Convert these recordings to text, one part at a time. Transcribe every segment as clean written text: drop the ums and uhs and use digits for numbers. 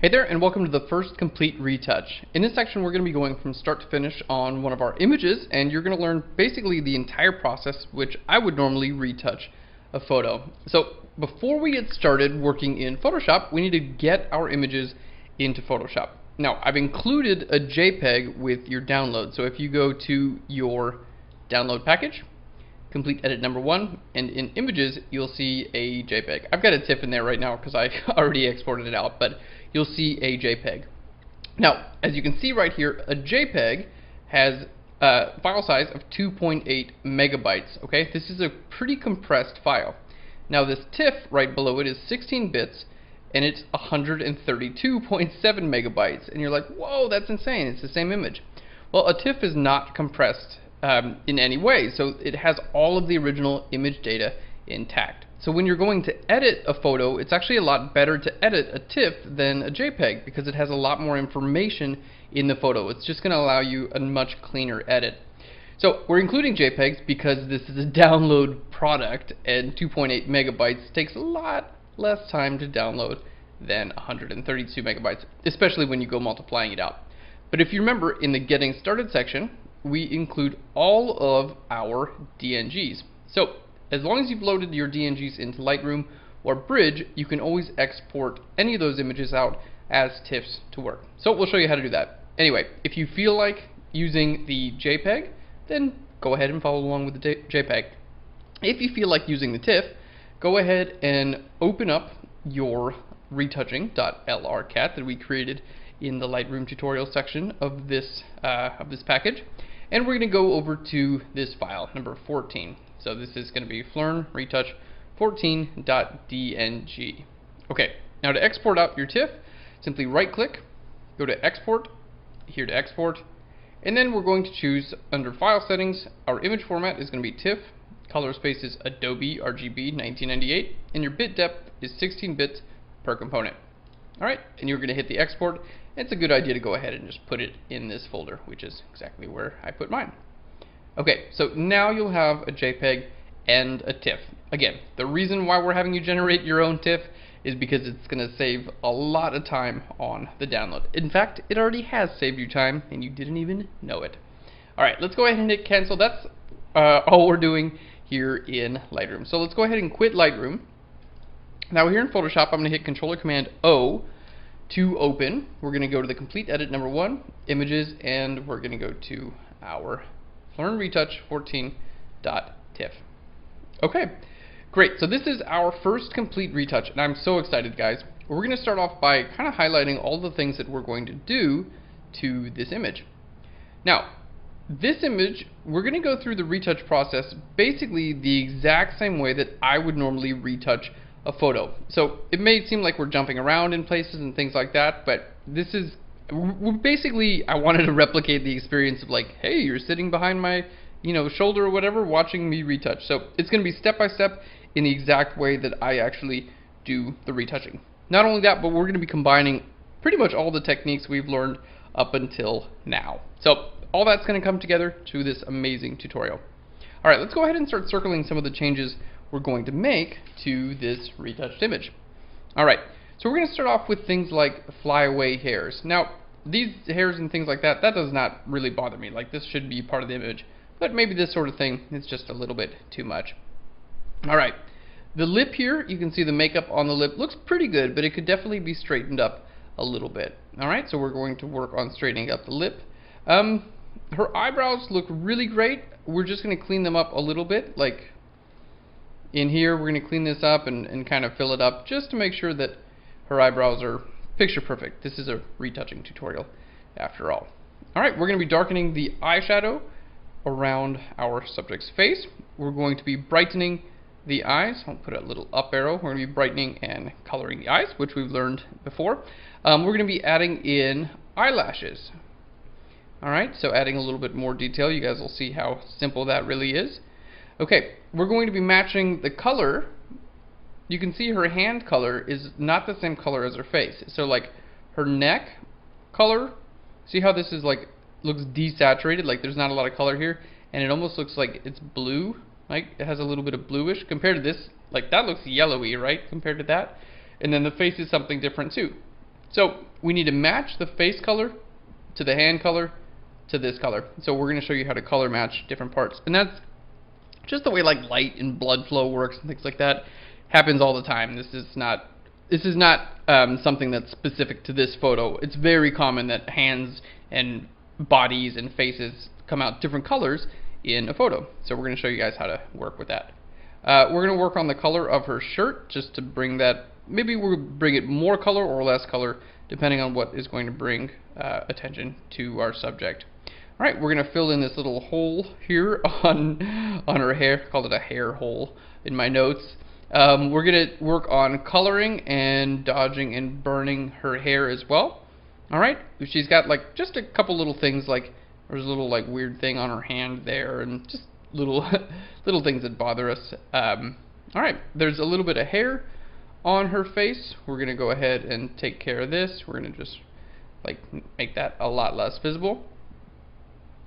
Hey there, and welcome to the first complete retouch. In this section, we're going to be going from start to finish on one of our images, and you're going to learn basically the entire process, which I would normally retouch a photo. So before we get started working in Photoshop, we need to get our images into Photoshop. Now, I've included a JPEG with your download. So if you go to your download package, complete edit number 1, and in images you'll see a JPEG. I've got a TIFF in there right now because I already exported it out, but you'll see a JPEG. Now, as you can see right here, a JPEG has a file size of 2.8 megabytes. Okay, this is a pretty compressed file. Now this TIFF right below it is 16 bits and it's 132.7 megabytes, and you're like, whoa, that's insane, it's the same image. Well, a TIFF is not compressed in any way, so it has all of the original image data intact. So when you're going to edit a photo, it's actually a lot better to edit a TIFF than a JPEG because it has a lot more information in the photo. It's just going to allow you a much cleaner edit. So we're including JPEGs because this is a download product, and 2.8 megabytes takes a lot less time to download than 132 megabytes, especially when you go multiplying it out. But if you remember, in the Getting Started section, we include all of our DNGs. So as long as you've loaded your DNGs into Lightroom or Bridge, you can always export any of those images out as TIFFs to work. So we'll show you how to do that. Anyway, if you feel like using the JPEG, then go ahead and follow along with the JPEG. If you feel like using the TIFF, go ahead and open up your retouching.lrcat that we created in the Lightroom tutorial section of this package. And we're going to go over to this file, number 14. So this is going to be Phlearn Retouch 14.dng. Okay, now to export out your TIFF, simply right click, go to Export, here to Export, and then we're going to choose under File Settings, our image format is going to be TIFF, color space is Adobe RGB 1998, and your bit depth is 16 bits per component. Alright, and you're going to hit the export. It's a good idea to go ahead and just put it in this folder, which is exactly where I put mine. Okay, so now you'll have a JPEG and a TIFF. Again, the reason why we're having you generate your own TIFF is because it's going to save a lot of time on the download. In fact, it already has saved you time and you didn't even know it. Alright, let's go ahead and hit cancel. That's all we're doing here in Lightroom. So let's go ahead and quit Lightroom. Now here in Photoshop, I'm going to hit Controller-Command-O to open. We're going to go to the complete edit number 1, images, and we're going to go to our Phlearn Retouch 14.tiff. Okay, great. So this is our first complete retouch, and I'm so excited, guys. We're going to start off by kind of highlighting all the things that we're going to do to this image. Now, this image, we're going to go through the retouch process basically the exact same way that I would normally retouch a photo. So it may seem like we're jumping around in places and things like that, but this is basically, I wanted to replicate the experience of like, hey, you're sitting behind my shoulder or whatever watching me retouch. So it's going to be step by step in the exact way that I actually do the retouching. Not only that, but we're going to be combining pretty much all the techniques we've learned up until now. So all that's going to come together to this amazing tutorial. Alright, let's go ahead and start circling some of the changes we're going to make to this retouched image. Alright, so we're going to start off with things like flyaway hairs. Now, these hairs and things like that, that does not really bother me. Like, this should be part of the image. But maybe this sort of thing is just a little bit too much. Alright, the lip here, you can see the makeup on the lip looks pretty good, but it could definitely be straightened up a little bit. Alright, so we're going to work on straightening up the lip. Her eyebrows look really great. We're just going to clean them up a little bit. Like, in here, we're going to clean this up and kind of fill it up just to make sure that her eyebrows are picture perfect. This is a retouching tutorial after all. Alright, we're going to be darkening the eyeshadow around our subject's face. We're going to be brightening the eyes. I'll put a little up arrow. We're going to be brightening and coloring the eyes, which we've learned before. We're going to be adding in eyelashes. Alright, so adding a little bit more detail. You guys will see how simple that really is. Okay, we're going to be matching the color. You can see her hand color is not the same color as her face. So like her neck color, see how this is like looks desaturated, like there's not a lot of color here, and it almost looks like it's blue, like it has a little bit of bluish compared to this, like that looks yellowy, right, compared to that. And then the face is something different too. So we need to match the face color to the hand color to this color. So we're going to show you how to color match different parts. And that's just the way like light and blood flow works and things like that. Happens all the time. This is not something that's specific to this photo. It's very common that hands and bodies and faces come out different colors in a photo. So we're going to show you guys how to work with that. We're going to work on the color of her shirt just to bring that, maybe we'll bring it more color or less color depending on what is going to bring attention to our subject. Alright, we're going to fill in this little hole here on her hair. I called it a hair hole in my notes. We're going to work on coloring and dodging and burning her hair as well. Alright, she's got like just a couple little things, like there's a little like weird thing on her hand there and just little little things that bother us. Alright, there's a little bit of hair on her face. We're going to go ahead and take care of this. We're going to just like make that a lot less visible.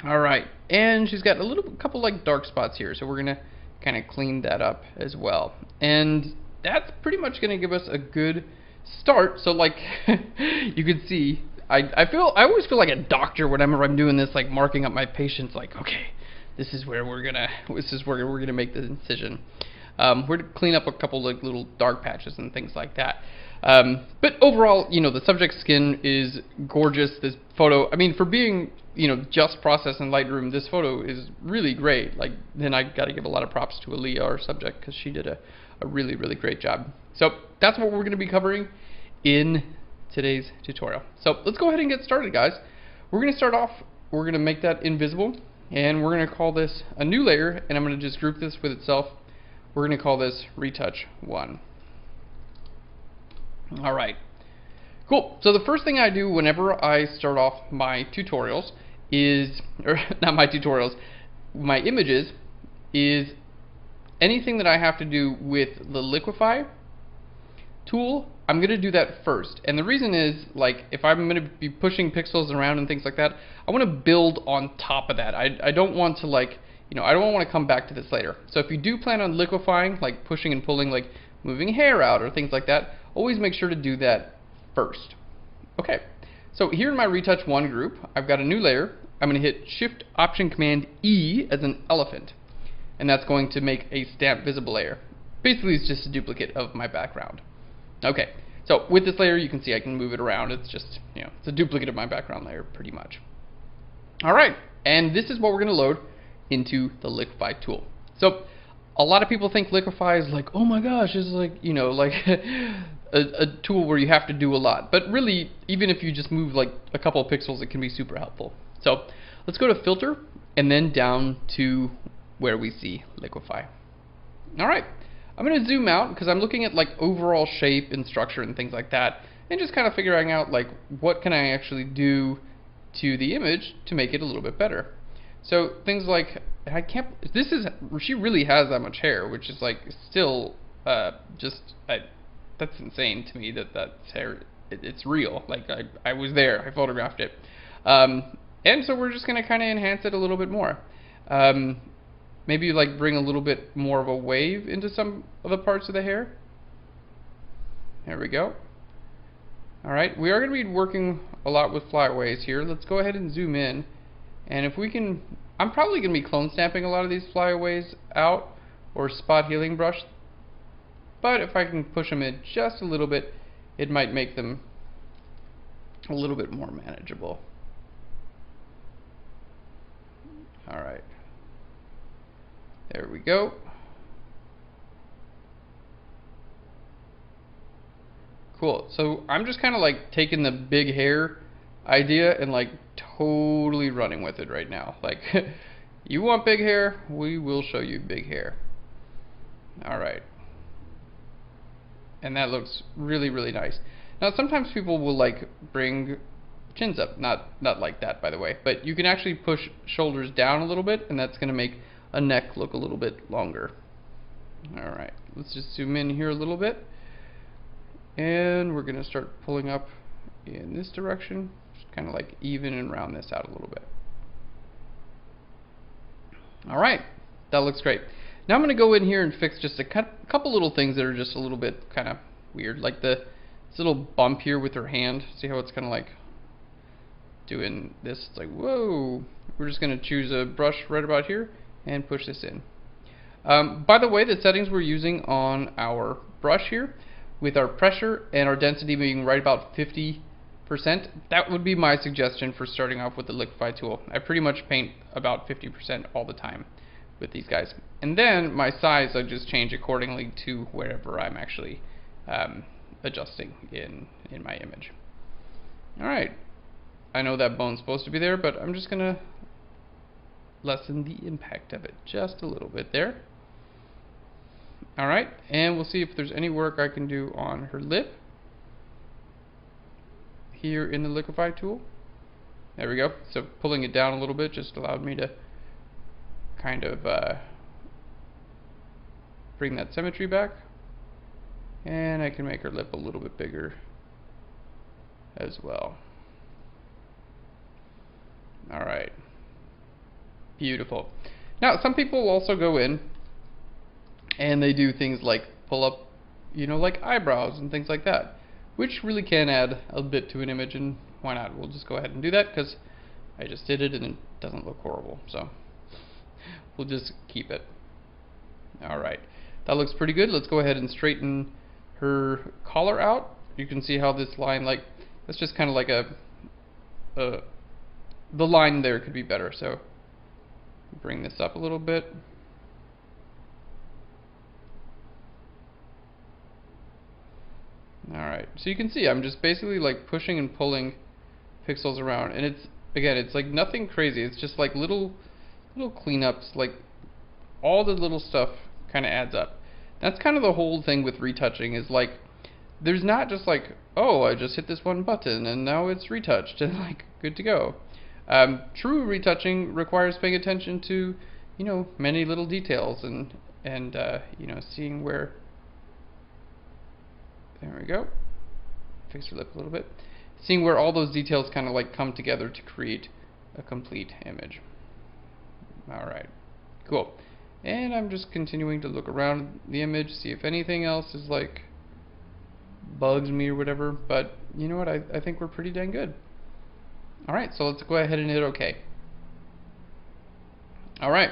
Alright, and she's got a couple like dark spots here, so we're going to kind of clean that up as well. And that's pretty much going to give us a good start. So like you can see, I always feel like a doctor whenever I'm doing this, like marking up my patients, like, okay, this is where we're gonna make the incision. We're to clean up a couple like little dark patches and things like that. But overall, you know, the subject's skin is gorgeous. This photo, I mean, for being, you know, just processed in Lightroom, this photo is really great. Like, then I got to give a lot of props to Aaliyah, our subject, because she did a really, really great job. So that's what we're going to be covering in today's tutorial. So let's go ahead and get started, guys. We're going to start off, we're going to make that invisible, and we're going to call this a new layer, and I'm going to just group this with itself. We're going to call this Retouch 1. Alright, cool. So the first thing I do whenever I start off my tutorials is, or not my tutorials, my images, is anything that I have to do with the liquify tool, I'm going to do that first. And the reason is, like, if I'm going to be pushing pixels around and things like that, I want to build on top of that. I don't want to, like, you know, I don't want to come back to this later. So if you do plan on liquifying, like pushing and pulling, like moving hair out or things like that, always make sure to do that first. Okay, so here in my Retouch 1 group, I've got a new layer. I'm going to hit Shift Option Command E as an elephant, and that's going to make a stamp visible layer. Basically, it's just a duplicate of my background. Okay, so with this layer, you can see I can move it around. It's just, you know, it's a duplicate of my background layer, pretty much. All right, and this is what we're going to load into the Liquify tool. So a lot of people think Liquify is like, oh my gosh, it's like, you know, like a tool where you have to do a lot. But really, even if you just move like a couple of pixels, it can be super helpful. So let's go to Filter and then down to where we see Liquify. All right, I'm going to zoom out because I'm looking at like overall shape and structure and things like that, and just kind of figuring out like what can I actually do to the image to make it a little bit better. So things like, she really has that much hair, which is like still that's insane to me that that's hair, it's real. Like I was there, I photographed it. And so we're just going to kind of enhance it a little bit more. Maybe like bring a little bit more of a wave into some of the parts of the hair. There we go. Alright, we are going to be working a lot with flyaways here. Let's go ahead and zoom in. And if we can, I'm probably going to be clone stamping a lot of these flyaways out, or spot healing brush. But if I can push them in just a little bit, it might make them a little bit more manageable. Alright. There we go. Cool. So I'm just kind of like taking the big hair idea and like totally running with it right now. Like, you want big hair? We will show you big hair. Alright. And that looks really, really nice. Now sometimes people will like bring chins up. Not like that, by the way. But you can actually push shoulders down a little bit, and that's going to make a neck look a little bit longer. Alright, let's just zoom in here a little bit. And we're going to start pulling up in this direction. Just kind of like even and round this out a little bit. Alright, that looks great. Now I'm going to go in here and fix just a couple little things that are just a little bit kind of weird. Like the this little bump here with her hand. See how it's kind of like doing this? It's like, whoa. We're just going to choose a brush right about here and push this in. By the way, the settings we're using on our brush here, with our pressure and our density being right about 50%, that would be my suggestion for starting off with the Liquify tool. I pretty much paint about 50% all the time with these guys. And then my size I just change accordingly to wherever I'm actually adjusting in my image. Alright, I know that bone's supposed to be there, but I'm just going to lessen the impact of it just a little bit there. Alright, and we'll see if there's any work I can do on her lip here in the Liquify tool. There we go. So pulling it down a little bit just allowed me to kind of bring that symmetry back. And I can make her lip a little bit bigger as well. Alright. Beautiful. Now, some people also go in and they do things like pull up, like eyebrows and things like that, which really can add a bit to an image, and why not? We'll just go ahead and do that because I just did it and it doesn't look horrible, so we'll just keep it. Alright, that looks pretty good. Let's go ahead and straighten her collar out. You can see how this line, like, that's just kind of like the line there could be better, so bring this up a little bit. Alright, so you can see I'm just basically like pushing and pulling pixels around, and it's like nothing crazy. It's just like little cleanups, like all the little stuff kind of adds up. That's kind of the whole thing with retouching, is like there's not just like, oh, I just hit this one button and now it's retouched and like good to go. True retouching requires paying attention to many little details and seeing where. There we go. Fix her lip a little bit. Seeing where all those details kind of like come together to create a complete image. Alright, cool. And I'm just continuing to look around the image, see if anything else is like bugs me or whatever, but you know what, I think we're pretty dang good. Alright, so let's go ahead and hit OK. Alright,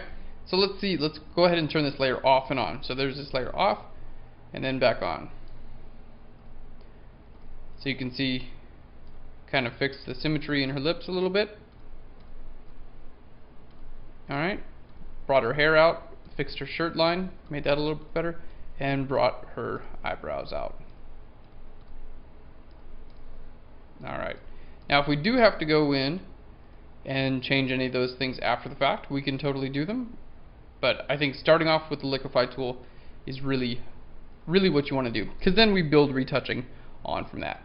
so let's go ahead and turn this layer off and on. So there's this layer off and then back on. So you can see, kind of fix the symmetry in her lips a little bit. Alright, brought her hair out, fixed her shirt line, made that a little bit better, and brought her eyebrows out. Alright, now if we do have to go in and change any of those things after the fact, we can totally do them. But I think starting off with the Liquify tool is really what you want to do, because then we build retouching on from that.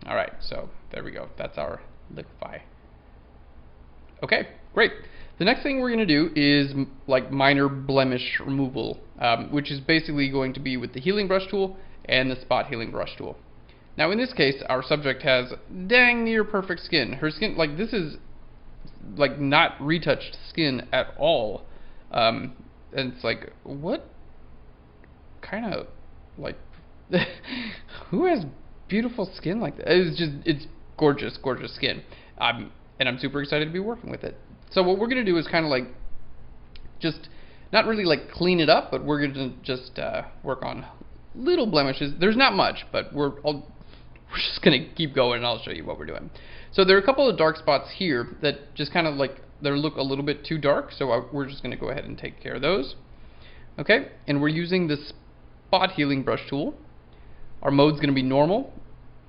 Alright, so there we go. That's our Liquify. Okay, great. The next thing we're going to do is like minor blemish removal, which is basically going to be with the healing brush tool and the spot healing brush tool. Now in this case, our subject has dang near perfect skin. Her skin, like, this is like not retouched skin at all. And it's like, what kind of, like, who has beautiful skin like that? It's gorgeous skin. And I'm super excited to be working with it. So what we're going to do is kind of like, just not really like clean it up, but we're going to just work on little blemishes. There's not much, but we're just going to keep going and I'll show you what we're doing. So there are a couple of dark spots here that just kind of like, they look a little bit too dark, so we're just going to go ahead and take care of those. Okay, and we're using the spot healing brush tool. Our mode's going to be normal.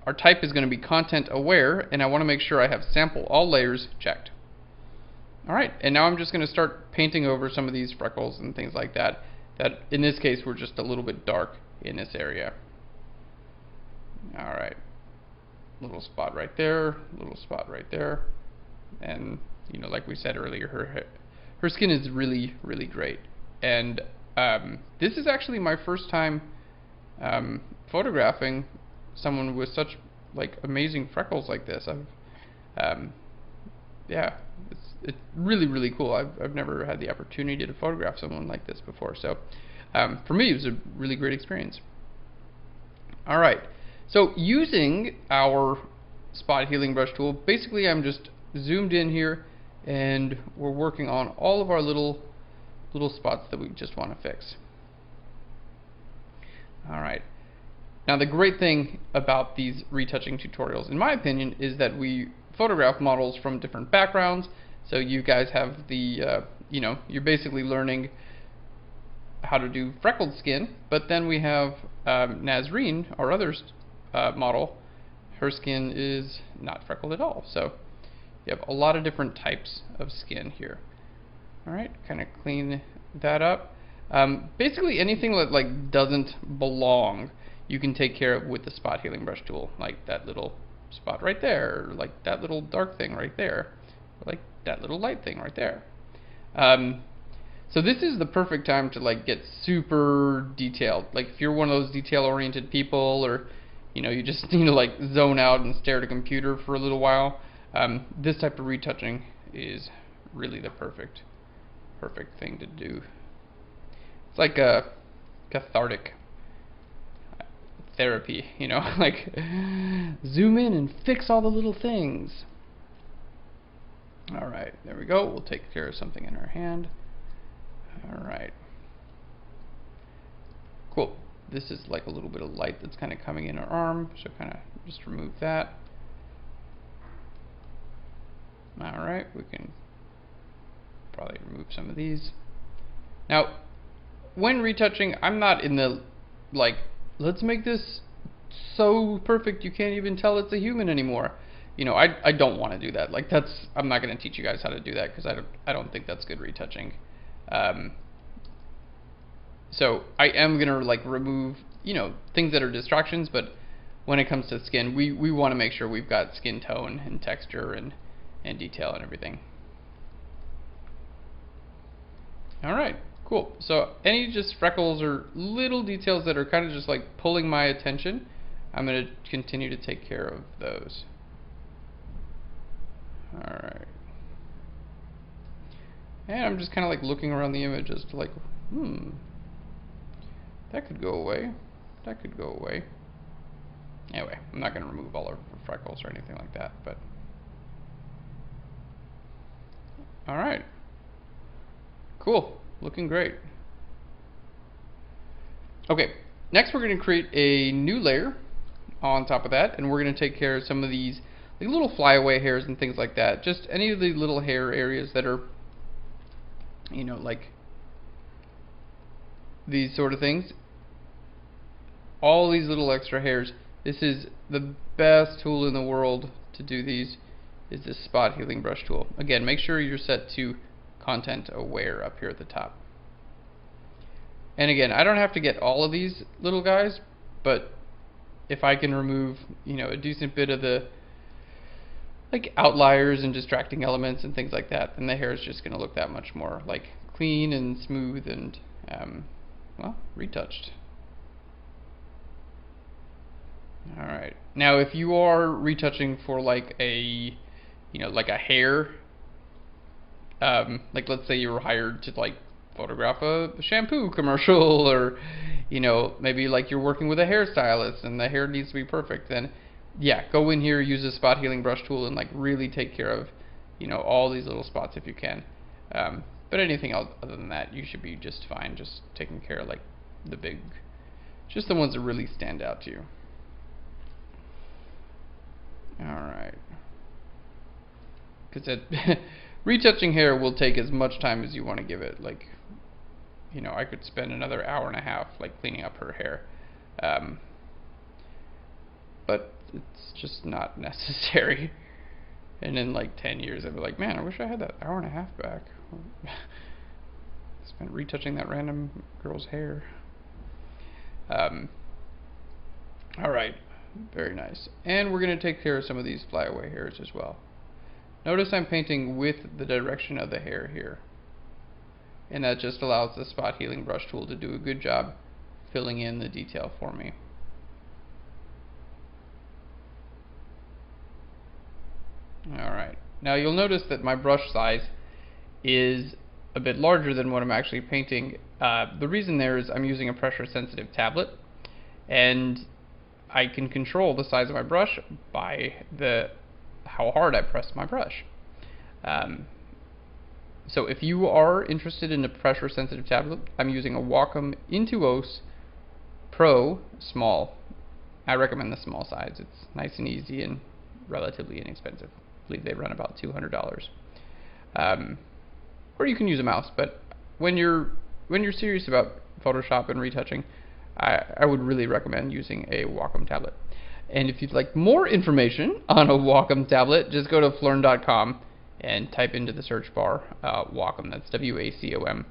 Our type is going to be content aware, and I want to make sure I have sample all layers checked. Alright, and now I'm just going to start painting over some of these freckles and things like that, that in this case were just a little bit dark in this area. Alright, little spot right there, little spot right there, and like we said earlier, her skin is really great. And this is actually my first time photographing someone with such like amazing freckles like this. Yeah, it's really cool. I've never had the opportunity to photograph someone like this before, so for me it was a really great experience. Alright, So using our spot healing brush tool, basically I'm just zoomed in here and we're working on all of our little spots that we just want to fix. Alright. Now the great thing about these retouching tutorials, in my opinion, is that we photograph models from different backgrounds, so you guys have the, you know, you're basically learning how to do freckled skin, but then we have Nazreen, our other model. Her skin is not freckled at all, so you have a lot of different types of skin here. Alright, kind of clean that up. Basically anything that like doesn't belong, you can take care of with the spot healing brush tool, like that little spot right there, or like that little dark thing right there, or like that little light thing right there. So this is the perfect time to like get super detailed. Like if you're one of those detail-oriented people, or you know, you just need to like zone out and stare at a computer for a little while, this type of retouching is really the perfect thing to do. It's like a cathartic therapy, you know, like zoom in and fix all the little things. Alright, there we go. We'll take care of something in our hand. Alright. Cool. This is like a little bit of light that's kind of coming in our arm, so kind of just remove that. Alright, we can probably remove some of these. Now, when retouching, I'm not in the, like, let's make this so perfect you can't even tell it's a human anymore. You know, I don't want to do that. Like, I'm not going to teach you guys how to do that, because I don't think that's good retouching. So I am going to, like, remove, you know, things that are distractions, but when it comes to skin, we want to make sure we've got skin tone and texture and detail and everything. Alright, cool. So any just freckles or little details that are kind of just like pulling my attention, I'm going to continue to take care of those. Alright. And I'm just kind of like looking around the image as to like, that could go away. That could go away. Anyway, I'm not going to remove all of the freckles or anything like that, but alright. Cool. Looking great. Okay, next we're going to create a new layer on top of that, and we're going to take care of some of these like little flyaway hairs and things like that. Just any of the little hair areas that are, you know, like these sort of things. All these little extra hairs. This is the best tool in the world to do these, is this spot healing brush tool. Again, make sure you're set to content aware up here at the top. And again, I don't have to get all of these little guys, but if I can remove, you know, a decent bit of the like outliers and distracting elements and things like that, then the hair is just going to look that much more like clean and smooth and well, retouched. Alright, now if you are retouching for like a, you know, like a hair, like let's say you were hired to like photograph a shampoo commercial, or you know, maybe like you're working with a hairstylist and the hair needs to be perfect, then yeah, go in here, use the spot healing brush tool and like really take care of, you know, all these little spots if you can. But anything else other than that, you should be just fine, just taking care of like the big, just the ones that really stand out to you. Alright. Because retouching hair will take as much time as you want to give it. Like, you know, I could spend another hour and a half like cleaning up her hair. But it's just not necessary. And in like 10 years I'd be like, man, I wish I had that hour and a half back. Spent retouching that random girl's hair. Alright, very nice. And we're going to take care of some of these flyaway hairs as well. Notice I'm painting with the direction of the hair here. And that just allows the spot healing brush tool to do a good job filling in the detail for me. Alright, now you'll notice that my brush size is a bit larger than what I'm actually painting. The reason there is I'm using a pressure sensitive tablet, and I can control the size of my brush by how hard I press my brush. So if you are interested in a pressure sensitive tablet, I'm using a Wacom Intuos Pro Small. I recommend the small size. It's nice and easy and relatively inexpensive. I believe they run about $200. Or you can use a mouse, but when you're serious about Photoshop and retouching, I would really recommend using a Wacom tablet. And if you'd like more information on a Wacom tablet, just go to phlearn.com and type into the search bar Wacom. That's W-A-C-O-M.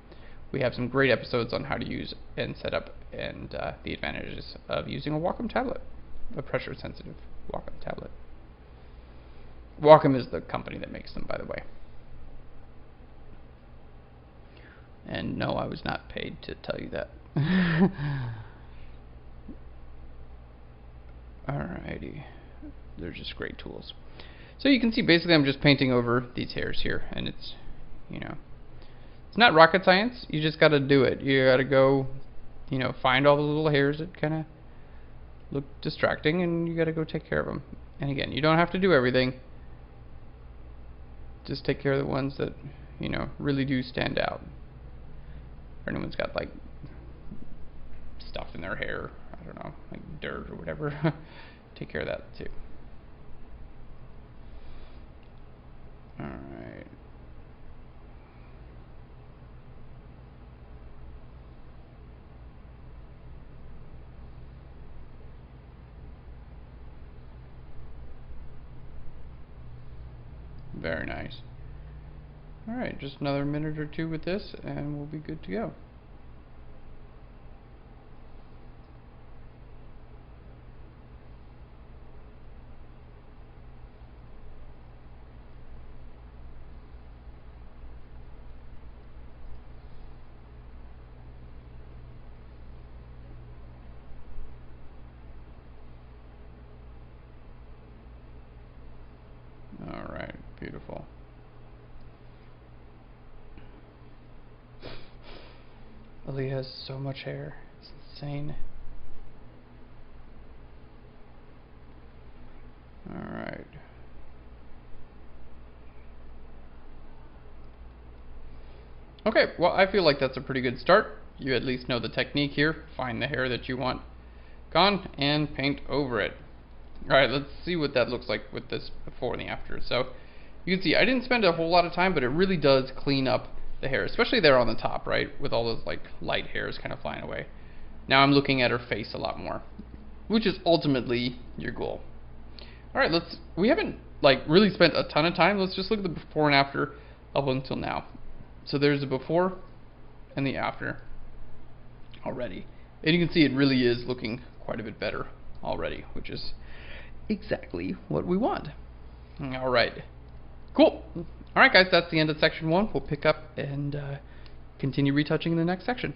We have some great episodes on how to use and set up and the advantages of using a Wacom tablet, a pressure-sensitive Wacom tablet. Wacom is the company that makes them, by the way. And no, I was not paid to tell you that. Alrighty. They're just great tools. So you can see basically I'm just painting over these hairs here, and it's, you know, it's not rocket science. You just gotta do it. You gotta go, you know, find all the little hairs that kind of look distracting, and you gotta go take care of them. And again, you don't have to do everything. Just take care of the ones that, you know, really do stand out. If anyone's got like stuff in their hair, I don't know, like dirt or whatever, take care of that too. Alright. Very nice. Alright, just another minute or two with this and we'll be good to go. Alright, beautiful. Aaliyah has so much hair. It's insane. Alright. Okay, well, I feel like that's a pretty good start. You at least know the technique here. Find the hair that you want gone and paint over it. Alright, let's see what that looks like with this before and the after. So you can see I didn't spend a whole lot of time, but it really does clean up the hair, especially there on the top, right, with all those like light hairs kind of flying away. Now I'm looking at her face a lot more, which is ultimately your goal. Alright, we haven't like really spent a ton of time. Let's just look at the before and after up until now. So there's the before and the after already. And you can see it really is looking quite a bit better already, which is exactly what we want. Alright. Cool. Alright guys, that's the end of section 1. We'll pick up and continue retouching in the next section.